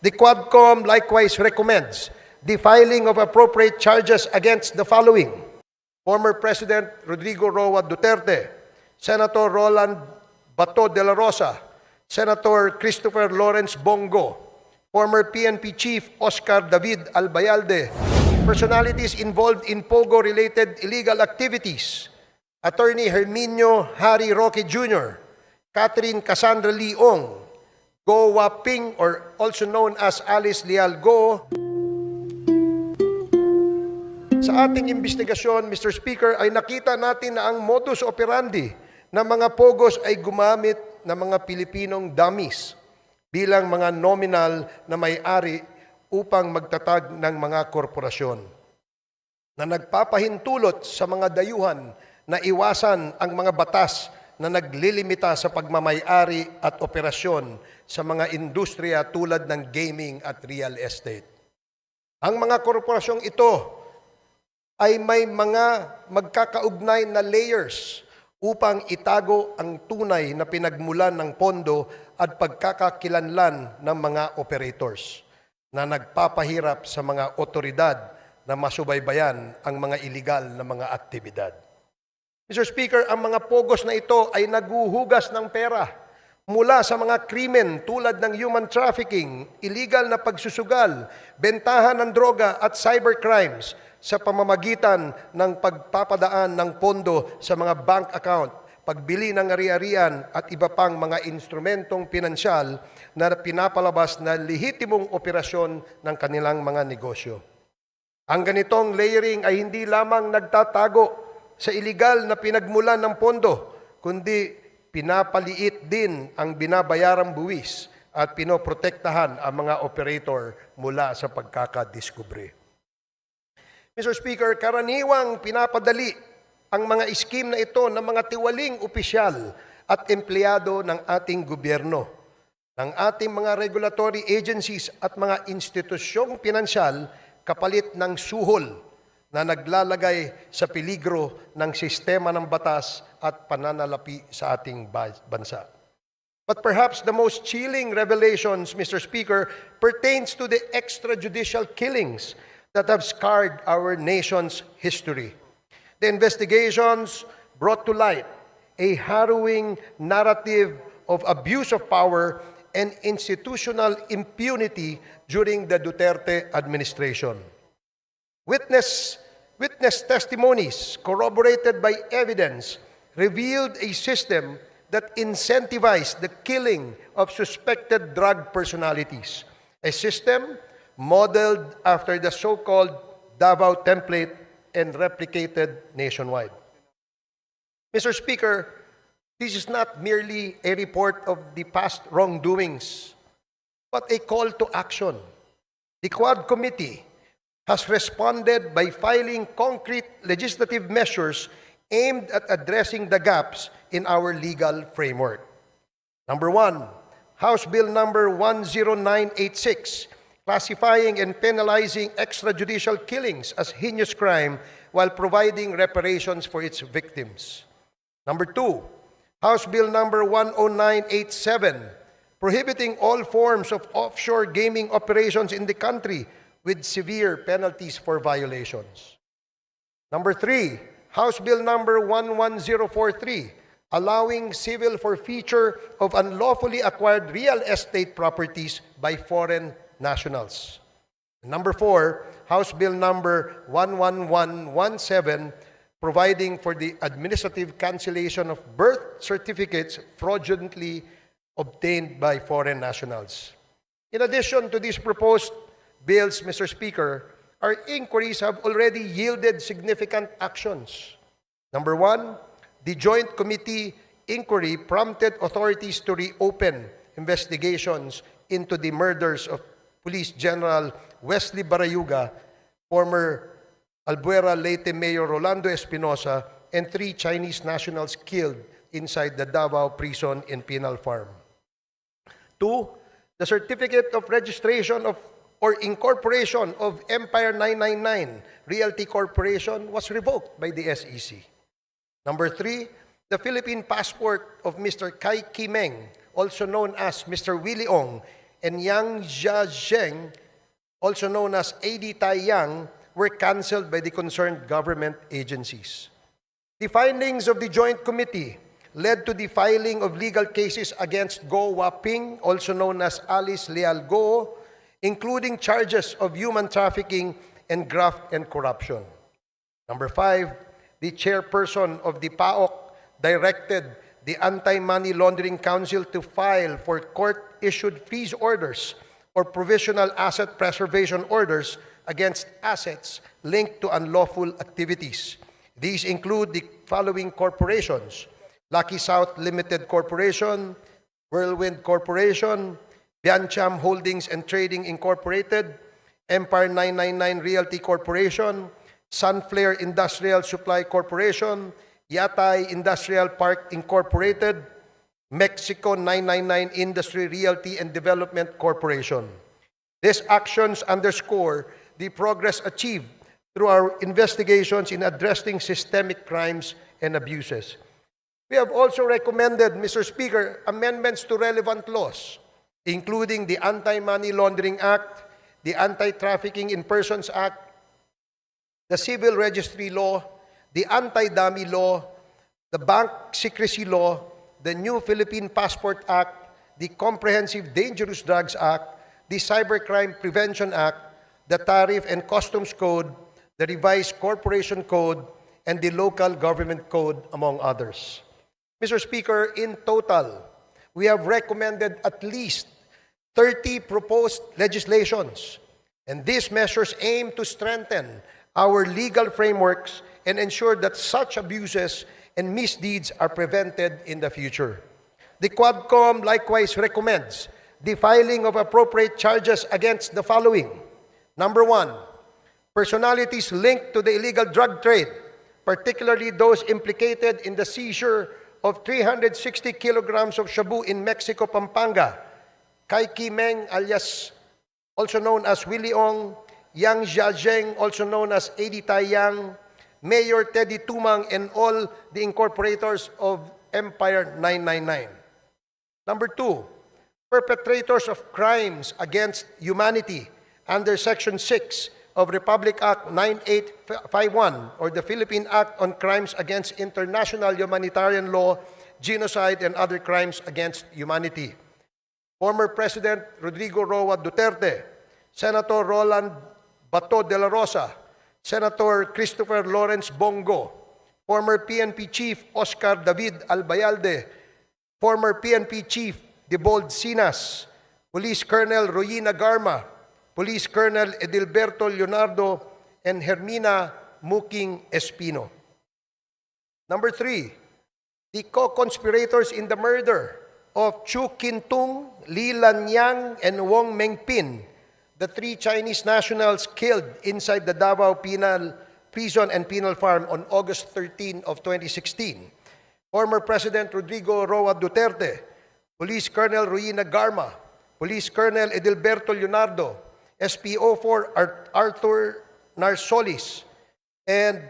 The Quadcom likewise recommends the filing of appropriate charges against the following: former President Rodrigo Roa Duterte, Senator Roland Bato de la Rosa, Senator Christopher Lawrence Bongo, former PNP Chief Oscar David Albayalde, personalities involved in Pogo-related illegal activities, Attorney Herminio Harry Roque Jr., Catherine Cassandra Leong, Go Waping, or also known as Alice Leal Go. Sa ating investigasyon, Mr. Speaker, ay nakita natin na ang modus operandi ng mga Pogos ay gumamit ng mga Pilipinong dummies bilang mga nominal na may-ari upang magtatag ng mga korporasyon na nagpapahintulot sa mga dayuhan na iwasan ang mga batas na naglilimita sa pagmamay-ari at operasyon sa mga industriya tulad ng gaming at real estate. Ang mga korporasyong ito ay may mga magkakaugnay na layers upang itago ang tunay na pinagmulan ng pondo at pagkakakilanlan ng mga operators na nagpapahirap sa mga otoridad na masubaybayan ang mga iligal na mga aktibidad. Mr. Speaker, ang mga Pogos na ito ay naguhugas ng pera mula sa mga krimen tulad ng human trafficking, illegal na pagsusugal, bentahan ng droga at cybercrimes sa pamamagitan ng pagpapadaan ng pondo sa mga bank account, pagbili ng ari-arian at iba pang mga instrumentong pinansyal na pinapalabas na lehitimong operasyon ng kanilang mga negosyo. Ang ganitong layering ay hindi lamang nagtatago sa iligal na pinagmulan ng pondo, kundi pinapaliit din ang binabayarang buwis at pinoprotektahan ang mga operator mula sa pagkakadiskubre. Mr. Speaker, karaniwang pinapadali ang mga iskim na ito ng mga tiwaling opisyal at empleyado ng ating gobyerno, ng ating mga regulatory agencies at mga institusyong pinansyal kapalit ng suhol na naglalagay sa peligro ng sistema ng batas at pananalapi sa ating bansa. But perhaps the most chilling revelations, Mr. Speaker, pertains to the extrajudicial killings that have scarred our nation's history. The investigations brought to light a harrowing narrative of abuse of power and institutional impunity during the Duterte administration. Witness testimonies corroborated by evidence revealed a system that incentivized the killing of suspected drug personalities, a system modeled after the so-called Davao template and replicated nationwide. Mr. Speaker, this is not merely a report of the past wrongdoings, but a call to action. The Quad Committee has responded by filing concrete legislative measures aimed at addressing the gaps in our legal framework. Number 1, House Bill number 10986, classifying and penalizing extrajudicial killings as heinous crime while providing reparations for its victims. Number 2, House Bill number 10987, prohibiting all forms of offshore gaming operations in the country with severe penalties for violations. Number 3, House Bill number 11043, allowing civil forfeiture of unlawfully acquired real estate properties by foreign nationals. Number 4, House Bill number 11117, providing for the administrative cancellation of birth certificates fraudulently obtained by foreign nationals. In addition to these proposed bills, Mr. Speaker, our inquiries have already yielded significant actions. Number 1, the Joint Committee inquiry prompted authorities to reopen investigations into the murders of Police General Wesley Barayuga, former Albuera Leyte Mayor Rolando Espinosa, and 3 Chinese nationals killed inside the Davao prison in Penal Farm. 2, the certificate of registration of or incorporation of Empire 999 Realty Corporation was revoked by the SEC. Number 3, the Philippine passport of Mr. Kai Kimeng, also known as Mr. Willie Ong, and Yang Jiazheng, also known as A.D. Taiyang, were canceled by the concerned government agencies. The findings of the Joint Committee led to the filing of legal cases against Go Waping, also known as Alice Leal Go, including charges of human trafficking and graft and corruption. Number 5, the chairperson of the PAOK directed the Anti-Money Laundering Council to file for court-issued freeze orders or provisional asset preservation orders against assets linked to unlawful activities. These include the following corporations: Lucky South Limited Corporation, Whirlwind Corporation, Biancham Holdings and Trading Incorporated, Empire 999 Realty Corporation, Sunflare Industrial Supply Corporation, Yatay Industrial Park Incorporated, Mexico 999 Industry Realty and Development Corporation. These actions underscore the progress achieved through our investigations in addressing systemic crimes and abuses. We have also recommended, Mr. Speaker, amendments to relevant laws, including the Anti-Money Laundering Act, the Anti-Trafficking in Persons Act, the Civil Registry Law, the Anti-Dummy Law, the Bank Secrecy Law, the New Philippine Passport Act, the Comprehensive Dangerous Drugs Act, the Cybercrime Prevention Act, the Tariff and Customs Code, the Revised Corporation Code, and the Local Government Code, among others. Mr. Speaker, in total, we have recommended at least 30 proposed legislations, and these measures aim to strengthen our legal frameworks and ensure that such abuses and misdeeds are prevented in the future. The Quadcom likewise recommends the filing of appropriate charges against the following. Number 1, personalities linked to the illegal drug trade, particularly those implicated in the seizure of 360 kilograms of shabu in Mexico, Pampanga, Kai Ki Meng, alias also known as Willie Ong, Yang Jiazheng, also known as A.D. Taiyang, Mayor Teddy Tumang, and all the incorporators of Empire 999. Number 2, perpetrators of crimes against humanity under Section 6 of Republic Act 9851 or the Philippine Act on Crimes Against International Humanitarian Law, Genocide, and Other Crimes Against Humanity. Former President Rodrigo Roa Duterte, Senator Roland Bato de la Rosa, Senator Christopher Lawrence Bongo, former PNP Chief Oscar David Albayalde, former PNP Chief Debold Sinas, Police Colonel Royina Garma, Police Colonel Edilberto Leonardo, and Hermina Muking Espino. Number 3, the co-conspirators in the murder of Chu Kintung, Li Lanyang, and Wong Mengpin, the 3 Chinese nationals killed inside the Davao Penal Prison and Penal Farm on August 13 of 2016. Former President Rodrigo Roa Duterte, Police Colonel Royina Garma, Police Colonel Edilberto Leonardo, SPO4 Arthur Narsolis, and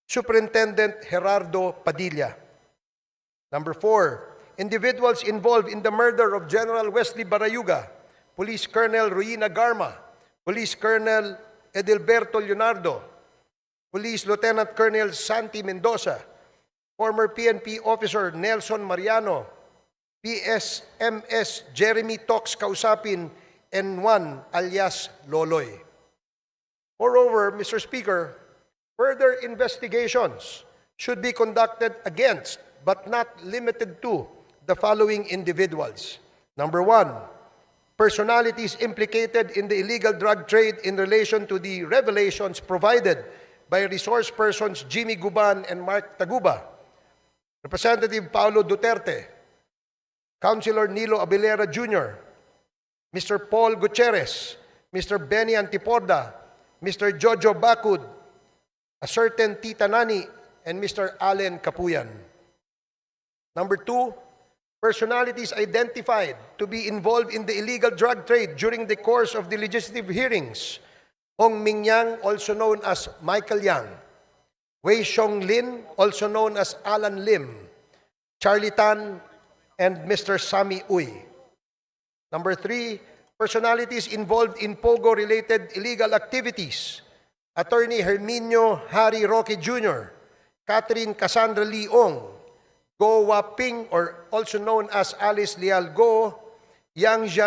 Superintendent Gerardo Padilla. Number 4, individuals involved in the murder of General Wesley Barayuga, Police Colonel Royina Garma, Police Colonel Edilberto Leonardo, Police Lieutenant Colonel Santi Mendoza, former PNP Officer Nelson Mariano, PSMS Jeremy Tox Kausapin, and 1 alias Loloy. Moreover, Mr. Speaker, further investigations should be conducted against, but not limited to, the following individuals. Number 1, personalities implicated in the illegal drug trade in relation to the revelations provided by resource persons Jimmy Guban and Mark Taguba, Representative Paulo Duterte, Councilor Nilo Abilera Jr., Mr. Paul Gutierrez, Mr. Benny Antiporda, Mr. Jojo Bacud, a certain Tita Nani, and Mr. Allen Capuyan. Number 2, personalities identified to be involved in the illegal drug trade during the course of the legislative hearings: Hong Ming Yang, also known as Michael Yang; Wei Xiong Lin, also known as Alan Lim; Charlie Tan, and Mr. Sammy Uy. Number 3, personalities involved in POGO-related illegal activities. Attorney Herminio Harry Roque Jr., Catherine Cassandra Leong, Go Waping or also known as Alice Leal Go, Yang Jian